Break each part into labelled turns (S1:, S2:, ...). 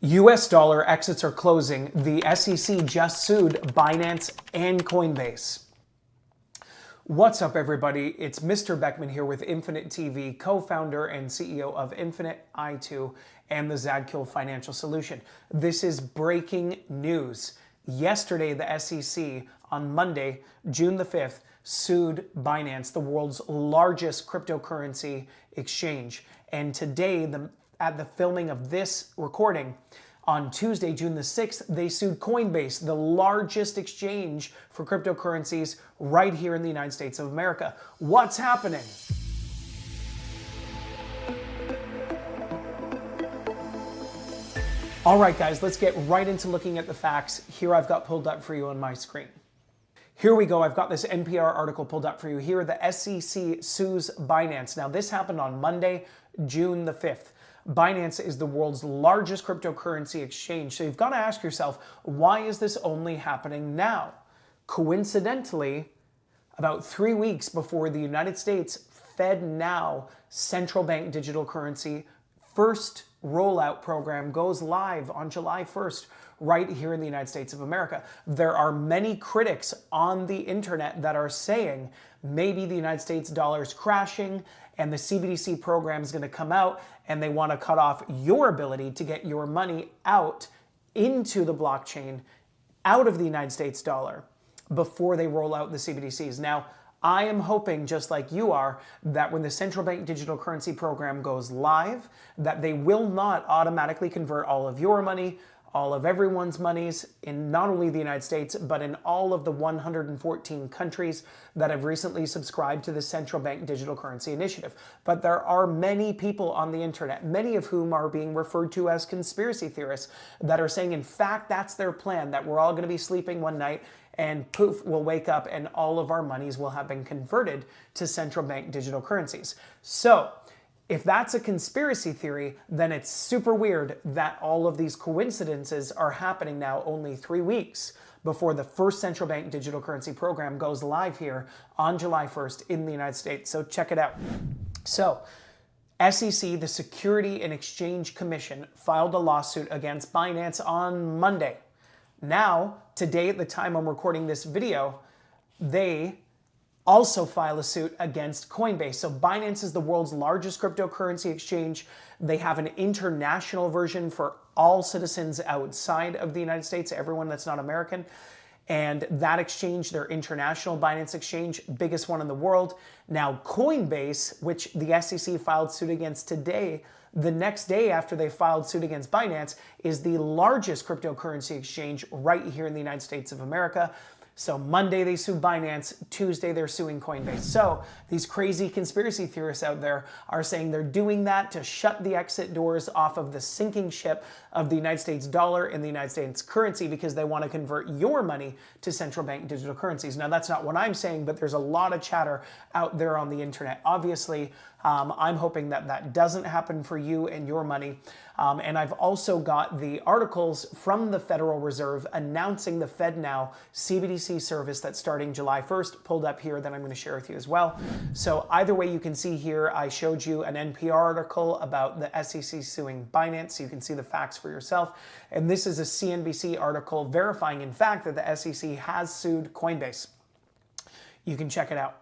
S1: US dollar exits are closing. The SEC just sued Binance and Coinbase. What's up, everybody? It's Mr. Beckman here with INFYNIT TV, co-founder and CEO of INFYNIT, I2, and the Zadkill Financial Solution. This is breaking news. Yesterday, the SEC on Monday, June the 5th, sued Binance, the world's largest cryptocurrency exchange. And today, at the filming of this recording, on Tuesday, June the 6th, they sued Coinbase, the largest exchange for cryptocurrencies right here in the United States of America. What's happening? All right, guys, let's get right into looking at the facts. Here I've got pulled up for you on my screen. Here we go. I've got this NPR article pulled up for you. Here, the SEC sues Binance. Now, this happened on Monday, June the 5th. Binance is the world's largest cryptocurrency exchange. So you've got to ask yourself, why is this only happening now? Coincidentally, about 3 weeks before the United States FedNow central bank digital currency first rollout program goes live on July 1st, right here in the United States of America. There are many critics on the internet that are saying maybe the United States dollar is crashing and the CBDC program is going to come out and they want to cut off your ability to get your money out into the blockchain, out of the United States dollar, before they roll out the CBDCs. Now, I am hoping, just like you are, that when the central bank digital currency program goes live, that they will not automatically convert all of your money, all of everyone's monies in not only the United States, but in all of the 114 countries that have recently subscribed to the central bank digital currency initiative. But there are many people on the internet, many of whom are being referred to as conspiracy theorists, that are saying, in fact, that's their plan, that we're all going to be sleeping one night and poof, we'll wake up and all of our monies will have been converted to central bank digital currencies. So, if that's a conspiracy theory, then it's super weird that all of these coincidences are happening now only 3 weeks before the first central bank digital currency program goes live here on July 1st in the United States. So check it out. So, SEC, the Security and Exchange Commission, filed a lawsuit against Binance on Monday. Now, today at the time I'm recording this video, they also file a suit against Coinbase. So Binance is the world's largest cryptocurrency exchange. They have an international version for all citizens outside of the United States, everyone that's not American. And that exchange, their international Binance exchange, biggest one in the world. Now Coinbase, which the SEC filed suit against today, the next day after they filed suit against Binance, is the largest cryptocurrency exchange right here in the United States of America. So Monday they sued Binance, Tuesday they're suing Coinbase. So these crazy conspiracy theorists out there are saying they're doing that to shut the exit doors off of the sinking ship of the United States dollar and the United States currency because they want to convert your money to central bank digital currencies. Now that's not what I'm saying, but there's a lot of chatter out there on the internet. Obviously, I'm hoping that that doesn't happen for you and your money. And I've also got the articles from the Federal Reserve announcing the FedNow CBDC service that's starting July 1st, pulled up here that I'm going to share with you as well. So either way, you can see here, I showed you an NPR article about the SEC suing Binance, so you can see the facts for yourself. And this is a CNBC article verifying, in fact, that the SEC has sued Coinbase. You can check it out.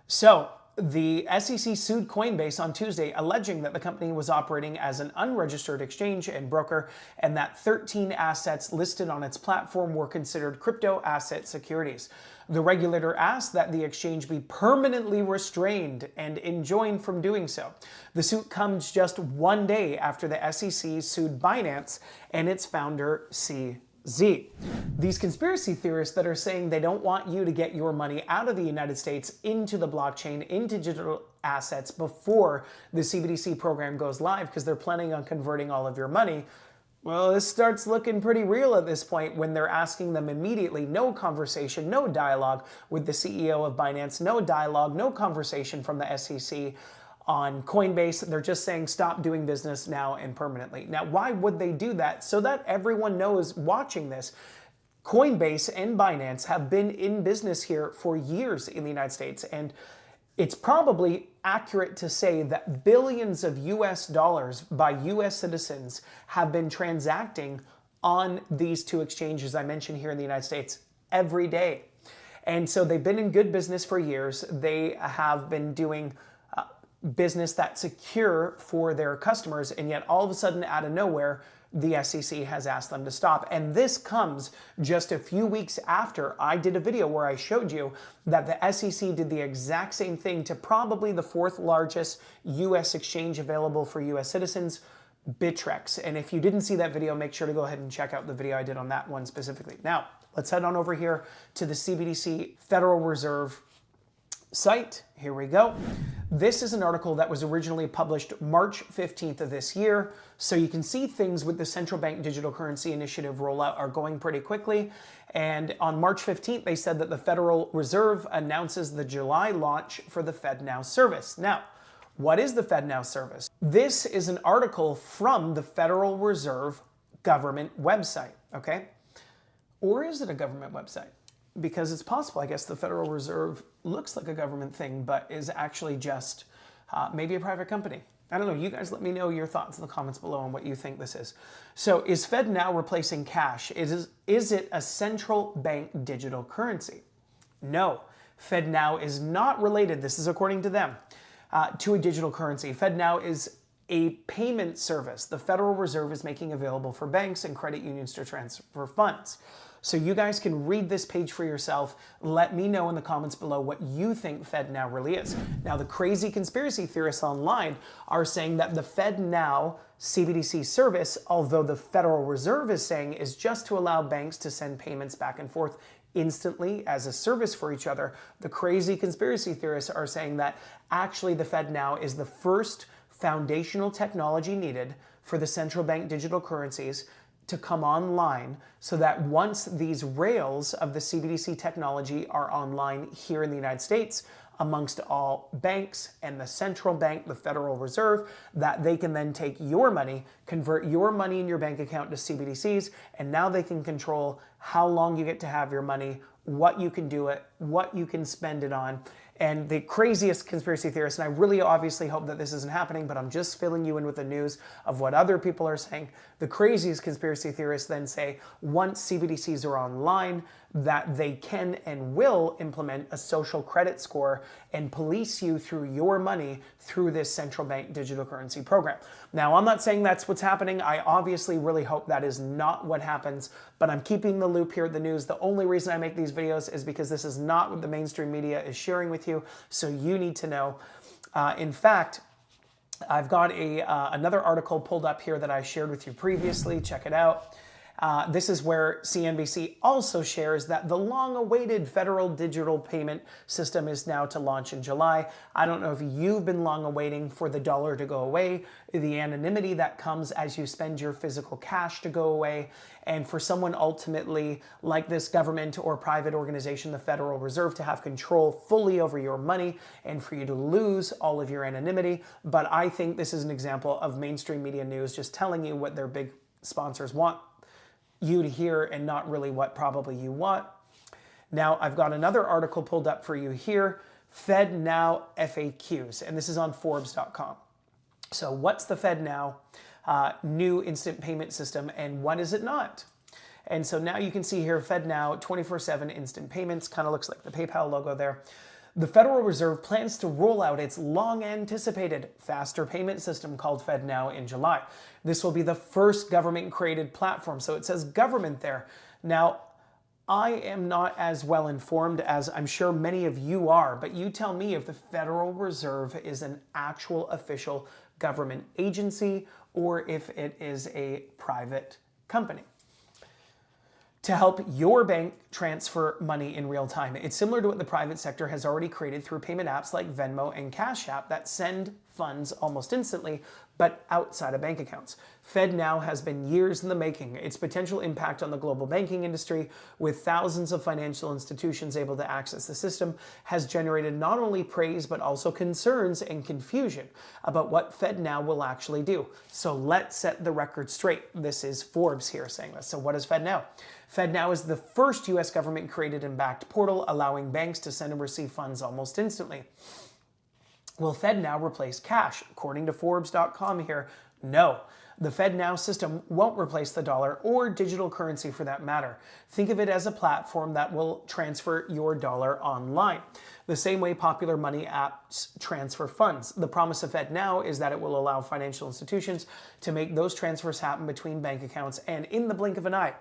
S1: So, the SEC sued Coinbase on Tuesday, alleging that the company was operating as an unregistered exchange and broker, and that 13 assets listed on its platform were considered crypto asset securities. The regulator asked that the exchange be permanently restrained and enjoined from doing so. The suit comes just 1 day after the SEC sued Binance and its founder, CZ. These conspiracy theorists that are saying they don't want you to get your money out of the United States into the blockchain, into digital assets before the CBDC program goes live because they're planning on converting all of your money. Well, this starts looking pretty real at this point when they're asking them immediately, no conversation, no dialogue with the CEO of Binance, no dialogue, no conversation from the SEC on Coinbase. They're just saying stop doing business now and permanently. Now, why would they do that? So that everyone knows watching this, Coinbase and Binance have been in business here for years in the United States. And It's probably accurate to say that billions of US dollars by US citizens have been transacting on these two exchanges I mentioned here in the United States every day. And so they've been in good business for years. They have been doing business that's secure for their customers, and yet all of a sudden, out of nowhere, the SEC has asked them to stop. And this comes just a few weeks after I did a video where I showed you that the SEC did the exact same thing to probably the fourth largest US exchange available for US citizens, Bittrex. And if you didn't see that video, make sure to go ahead and check out the video I did on that one specifically. Now, let's head on over here to the CBDC Federal Reserve site. Here we go. This is an article that was originally published March 15th of this year. So you can see things with the central bank digital currency initiative rollout are going pretty quickly. And on March 15th, they said that the Federal Reserve announces the July launch for the FedNow service. Now, what is the FedNow service? This is an article from the Federal Reserve government website, okay? Or is it a government website? Because it's possible, I guess, the Federal Reserve looks like a government thing, but is actually just maybe a private company. I don't know. You guys let me know your thoughts in the comments below on what you think this is. So is FedNow replacing cash? Is it a central bank digital currency? No. FedNow is not related, this is according to them, to a digital currency. FedNow is a payment service the Federal Reserve is making available for banks and credit unions to transfer funds. So you guys can read this page for yourself. Let me know in the comments below what you think FedNow really is. Now, the crazy conspiracy theorists online are saying that the FedNow CBDC service, although the Federal Reserve is saying is just to allow banks to send payments back and forth instantly as a service for each other, the crazy conspiracy theorists are saying that actually the FedNow is the first foundational technology needed for the central bank digital currencies to come online, so that once these rails of the CBDC technology are online here in the United States amongst all banks and the central bank, the Federal Reserve, that they can then take your money, convert your money in your bank account to CBDCs, and now they can control how long you get to have your money, what you can do it, what you can spend it on. And the craziest conspiracy theorists, and I really obviously hope that this isn't happening, but I'm just filling you in with the news of what other people are saying. The craziest conspiracy theorists then say once CBDCs are online, that they can and will implement a social credit score and police you through your money through this central bank digital currency program. Now, I'm not saying that's what's happening. I obviously really hope that is not what happens, but I'm keeping the loop here at the news. The only reason I make these videos is because this is not what the mainstream media is sharing with you, so you need to know. In fact, I've got another article pulled up here that I shared with you previously. Check it out. This is where CNBC also shares that the long-awaited federal digital payment system is now to launch in July. I don't know if you've been long awaiting for the dollar to go away, the anonymity that comes as you spend your physical cash to go away, and for someone ultimately like this government or private organization, the Federal Reserve, to have control fully over your money and for you to lose all of your anonymity. But I think this is an example of mainstream media news just telling you what their big sponsors want you to hear and not really what probably you want. Now, I've got another article pulled up for you here, FedNow FAQs, and this is on Forbes.com. So what's the FedNow new instant payment system and what is it not? And so now you can see here, FedNow 24/7 instant payments, kind of looks like the PayPal logo there. The Federal Reserve plans to roll out its long-anticipated faster payment system called FedNow in July. This will be the first government-created platform, so it says government there. Now, I am not as well informed as I'm sure many of you are, but you tell me if the Federal Reserve is an actual official government agency or if it is a private company to help your bank transfer money in real time. It's similar to what the private sector has already created through payment apps like Venmo and Cash App that send funds almost instantly, but outside of bank accounts. FedNow has been years in the making. Its potential impact on the global banking industry, with thousands of financial institutions able to access the system, has generated not only praise, but also concerns and confusion about what FedNow will actually do. So let's set the record straight. This is Forbes here saying this. So what is FedNow? FedNow is the first US government created and backed portal allowing banks to send and receive funds almost instantly. Will FedNow replace cash? According to Forbes.com here, no. The FedNow system won't replace the dollar or digital currency for that matter. Think of it as a platform that will transfer your dollar online, the same way popular money apps transfer funds. The promise of FedNow is that it will allow financial institutions to make those transfers happen between bank accounts and in the blink of an eye.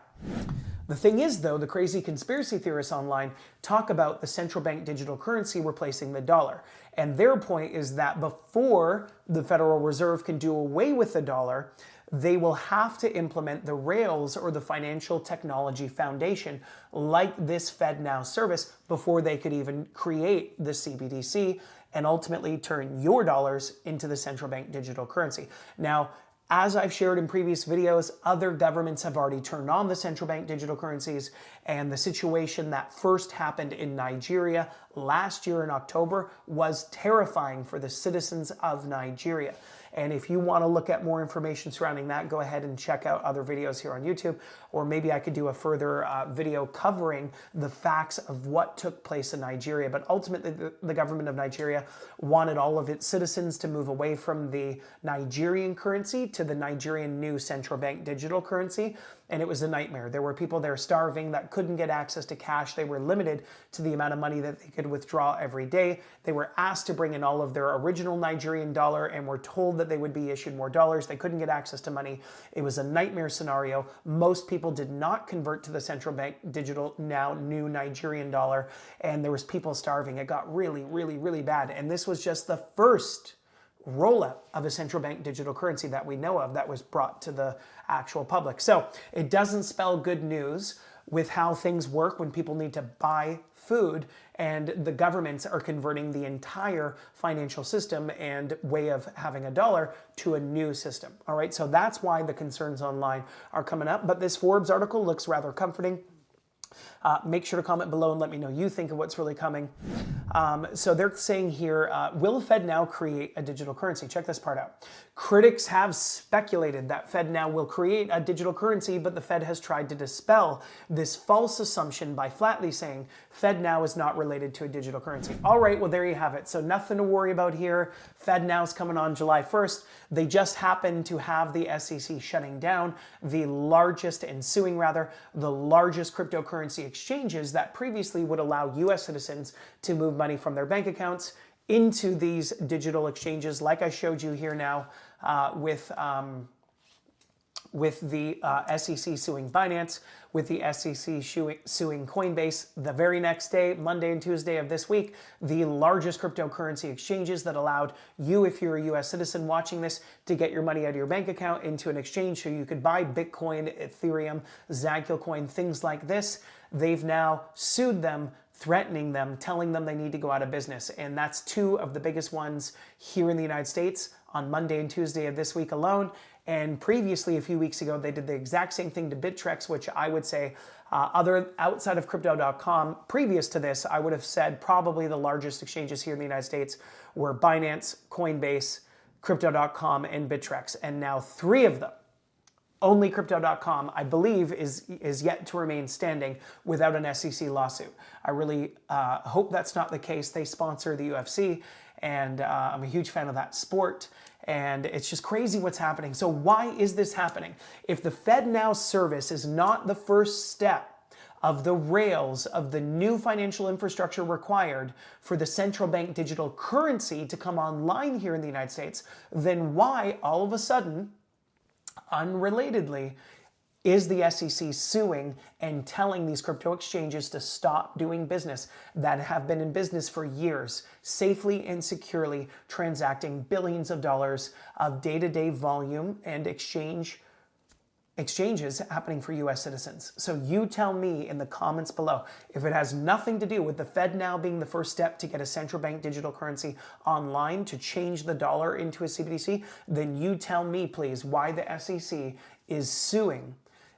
S1: The thing is, though, the crazy conspiracy theorists online talk about the central bank digital currency replacing the dollar. And their point is that before the Federal Reserve can do away with the dollar, they will have to implement the rails or the financial technology foundation like this FedNow service before they could even create the CBDC and ultimately turn your dollars into the central bank digital currency. Now, as I've shared in previous videos, other governments have already turned on the central bank digital currencies, and the situation that first happened in Nigeria last year in October was terrifying for the citizens of Nigeria. And if you want to look at more information surrounding that, go ahead and check out other videos here on YouTube, or maybe I could do a further video covering the facts of what took place in Nigeria. But ultimately, the government of Nigeria wanted all of its citizens to move away from the Nigerian currency to the Nigerian new central bank digital currency. And it was a nightmare. There were people there starving that couldn't get access to cash. They were limited to the amount of money that they could withdraw every day. They were asked to bring in all of their original Nigerian dollar and were told that they would be issued more dollars. They couldn't get access to money. It was a nightmare scenario. Most people did not convert to the central bank digital, now new Nigerian dollar, and there was people starving. It got really, really, really bad. And this was just the first rollout of a central bank digital currency that we know of that was brought to the actual public. So it doesn't spell good news with how things work when people need to buy food and the governments are converting the entire financial system and way of having a dollar to a new system. All right, so that's why the concerns online are coming up. But this Forbes article looks rather comforting. Make sure to comment below and let me know you think of what's really coming. So they're saying here, will FedNow create a digital currency? Check this part out. Critics have speculated that FedNow will create a digital currency, but the Fed has tried to dispel this false assumption by flatly saying FedNow is not related to a digital currency. All right, well, there you have it. So nothing to worry about here. FedNow's coming on July 1st. They just happen to have the SEC shutting down the largest and suing rather, the largest cryptocurrency exchanges that previously would allow US citizens to move money from their bank accounts into these digital exchanges, like I showed you here now with the SEC suing Binance, with the SEC suing Coinbase. The very next day, Monday and Tuesday of this week, the largest cryptocurrency exchanges that allowed you, if you're a US citizen watching this, to get your money out of your bank account into an exchange so you could buy Bitcoin, Ethereum, Zaggle Coin, things like this. They've now sued them, threatening them, telling them they need to go out of business. And that's two of the biggest ones here in the United States on Monday and Tuesday of this week alone. And previously, a few weeks ago, they did the exact same thing to Bittrex, which I would say, outside of crypto.com, previous to this, I would have said probably the largest exchanges here in the United States were Binance, Coinbase, crypto.com, and Bittrex. And now three of them, only crypto.com, I believe, is yet to remain standing without an SEC lawsuit. I really hope that's not the case. They sponsor the UFC, and I'm a huge fan of that sport. And it's just crazy what's happening. So why is this happening? If the FedNow service is not the first step of the rails of the new financial infrastructure required for the central bank digital currency to come online here in the United States, then why all of a sudden, unrelatedly, is the SEC suing and telling these crypto exchanges to stop doing business that have been in business for years, safely and securely transacting billions of dollars of day-to-day volume and exchanges happening for US citizens? So you tell me in the comments below, if it has nothing to do with the FedNow being the first step to get a central bank digital currency online to change the dollar into a CBDC, then you tell me, please, why the SEC is suing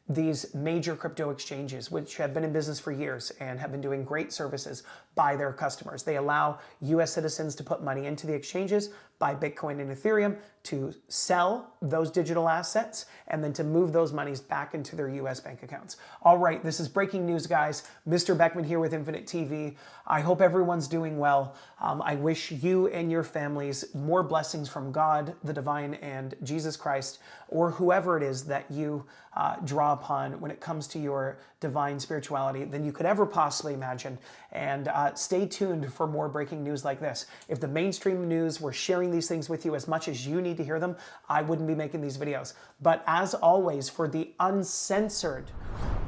S1: these major crypto exchanges, which have been in business for years and have been doing great services by their customers. They allow US citizens to put money into the exchanges, buy Bitcoin and Ethereum, to sell those digital assets, and then to move those monies back into their US bank accounts. All right, this is breaking news, guys. Mr. Beckman here with Infinite TV. I hope everyone's doing well. I wish you and your families more blessings from God, the divine, and Jesus Christ, or whoever it is that you draw upon when it comes to your divine spirituality than you could ever possibly imagine. And stay tuned for more breaking news like this. If the mainstream news were sharing these things with you as much as you need to hear them, I wouldn't be making these videos. But as always, for the uncensored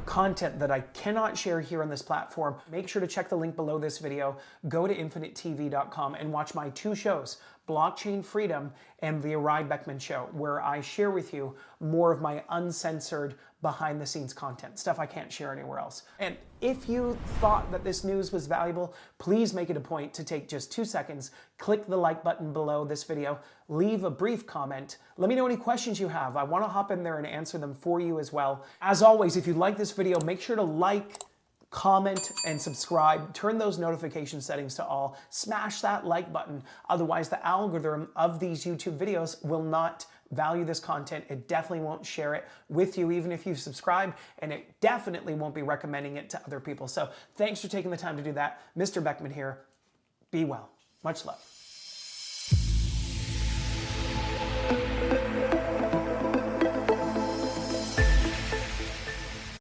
S1: content that I cannot share here on this platform, make sure to check the link below this video, go to infinitetv.com and watch my two shows, Blockchain Freedom and The Arai Beckman Show, where I share with you more of my uncensored behind the scenes content, stuff I can't share anywhere else. And if you thought that this news was valuable, please make it a point to take just 2 seconds, click the like button below this video, leave a brief comment, let me know any questions you have. I want to hop in there and answer them for you as well. As always, if you like this video, make sure to like, comment, and subscribe. Turn those notification settings to all. Smash that like button. Otherwise, the algorithm of these YouTube videos will not value this content. It definitely won't share it with you, even if you've subscribed, and it definitely won't be recommending it to other people. So thanks for taking the time to do that. Mr. Beckman here. Be well. Much love.